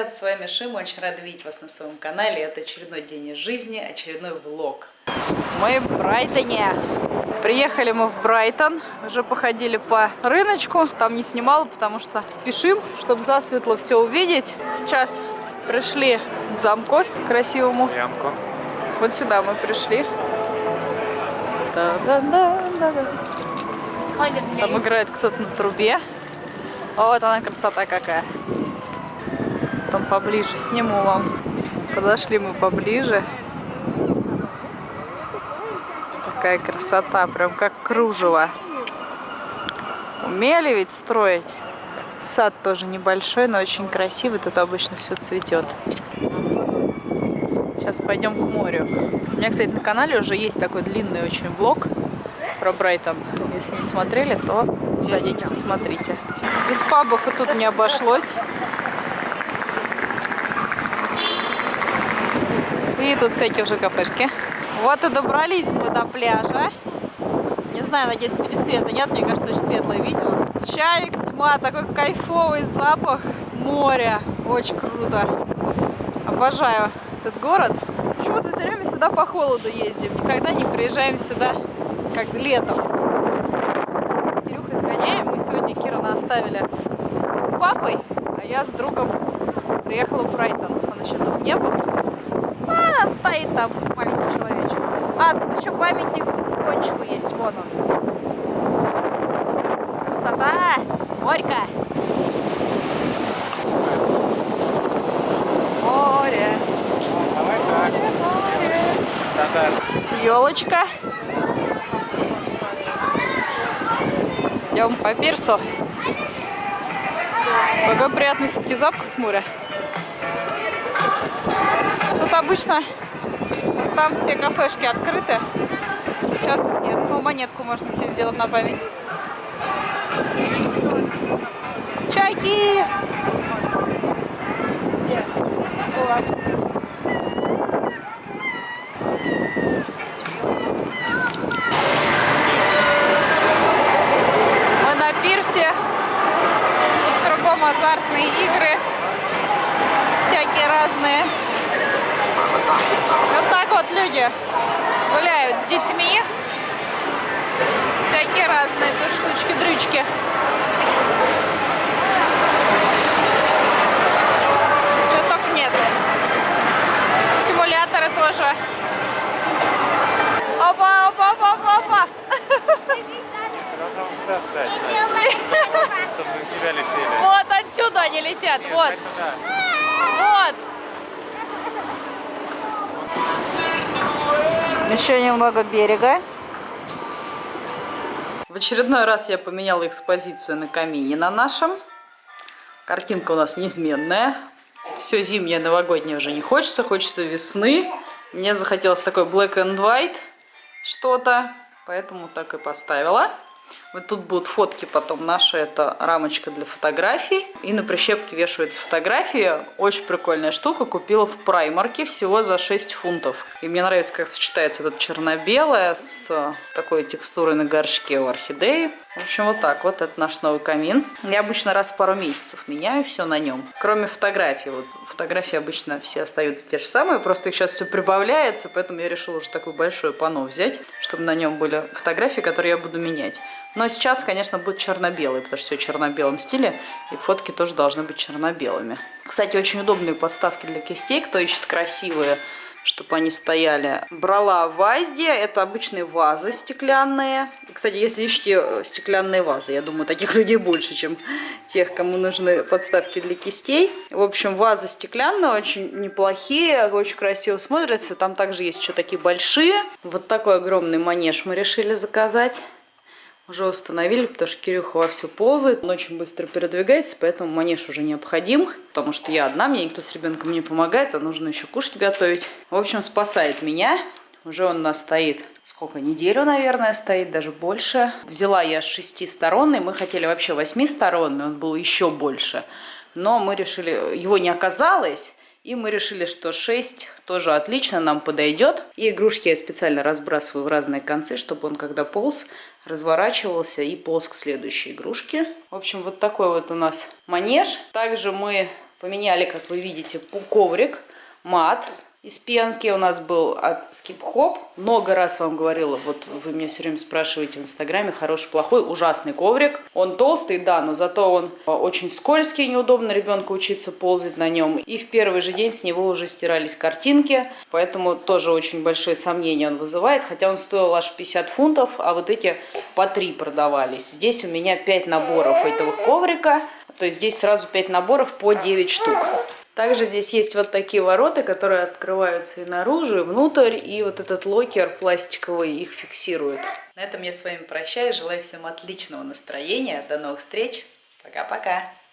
ребят, с вами Шима, очень рада видеть вас на своем канале. Это очередной день из жизни, очередной влог. Мы в Брайтоне. Приехали мы в Брайтон, уже походили по рыночку. Там не снимала, потому что спешим, чтобы засветло все увидеть. Сейчас пришли к замку красивому. Вот сюда мы пришли. Да-да-да-да-да. Там играет кто-то на трубе. Вот она, красота какая. Там поближе сниму вам. Подошли мы поближе. Такая красота, прям как кружево. Умели ведь строить. Сад тоже небольшой, но очень красивый. Тут обычно все цветет. Сейчас пойдем к морю. У меня, кстати, на канале уже есть такой длинный очень влог про Брайтон. Если не смотрели, то зайдите, посмотрите. Без пабов и тут не обошлось. И тут всякие уже кафешки. Вот и добрались мы до пляжа. Не знаю, надеюсь, пересвета нет. Мне кажется, очень светлое видео. Чайк, тьма, такой кайфовый запах моря. Очень круто. Обожаю этот город. Почему-то все время сюда по холоду ездим. Никогда не приезжаем сюда, как летом. С Кирюхой сгоняем. Мы сегодня Кирана оставили с папой, а я с другом приехала в Брайтон. Он еще тут не был. А, стоит там маленький человечек. А, тут еще памятник кончику есть. Вон он. Красота! Морька! Море! Елочка. Идем по пирсу. Какой приятный все-таки запах с моря. Тут обычно там все кафешки открыты. Сейчас их нет. Ну, монетку можно себе сделать на память. Чайки! Мы на пирсе. Кругом азартные игры. Всякие разные. Вот так вот люди гуляют с детьми. Всякие разные тут штучки-дрючки. Чего только нет. Симуляторы тоже. Опа, опа, опа, опа, опа. Вот отсюда они летят. Вот. Вот. Еще немного берега. В очередной раз я поменяла экспозицию на камине на нашем. Картинка у нас неизменная. Все зимнее, новогоднее уже не хочется. Хочется весны. Мне захотелось такой black and white что-то. Поэтому так и поставила. Вот тут будут фотки потом наши. Это рамочка для фотографий. И на прищепке вешаются фотографии. Очень прикольная штука. Купила в Праймарке всего за 6 фунтов. И мне нравится, как сочетается вот черно-белое с такой текстурой на горшке у орхидеи. В общем, вот так вот. Это наш новый камин. Я обычно раз в пару месяцев меняю все на нем. Кроме фотографий. Вот фотографии обычно все остаются те же самые. Просто их сейчас все прибавляется. Поэтому я решила уже такое большое панно взять, чтобы на нем были фотографии, которые я буду менять. Но сейчас, конечно, будет черно-белый, потому что все в черно-белом стиле. И фотки тоже должны быть черно-белыми. Кстати, очень удобные подставки для кистей. Кто ищет красивые, чтобы они стояли. Брала в Азде. Это обычные вазы стеклянные. И, кстати, если ищете стеклянные вазы, я думаю, таких людей больше, чем тех, кому нужны подставки для кистей. В общем, вазы стеклянные, очень неплохие, очень красиво смотрятся. Там также есть еще такие большие. Вот такой огромный манеж мы решили заказать. Уже установили, потому что Кирюха вовсю ползает. Он очень быстро передвигается, поэтому манеж уже необходим. Потому что я одна, мне никто с ребенком не помогает, а нужно еще кушать готовить. В общем, спасает меня. Уже он у нас стоит, сколько, неделю, наверное, стоит, даже больше. Взяла я с 6-сторонный, мы хотели вообще 8-сторонный, он был еще больше. Но мы решили, его не оказалось. И мы решили, что 6 тоже отлично нам подойдет. И игрушки я специально разбрасываю в разные концы, чтобы он, когда полз, разворачивался и полз к следующей игрушке. В общем, вот такой вот у нас манеж. Также мы Поменяли, как вы видите, коврик, мат из пенки. У нас был от Skip Hop. Много раз вам говорила, вот вы меня все время спрашиваете в инстаграме, хороший, плохой, ужасный коврик. Он толстый, да, но зато он очень скользкий, неудобно ребенку учиться ползать на нем. И в первый же день с него уже стирались картинки, поэтому тоже очень большие сомнения он вызывает. Хотя он стоил аж 50 фунтов, а вот эти по 3 продавались. Здесь у меня 5 наборов этого коврика, то есть здесь сразу 5 наборов по 9 штук. Также здесь есть вот такие ворота, которые открываются и наружу, и внутрь, и вот этот локер пластиковый их фиксирует. На этом я с вами прощаюсь, желаю всем отличного настроения, до новых встреч, пока-пока!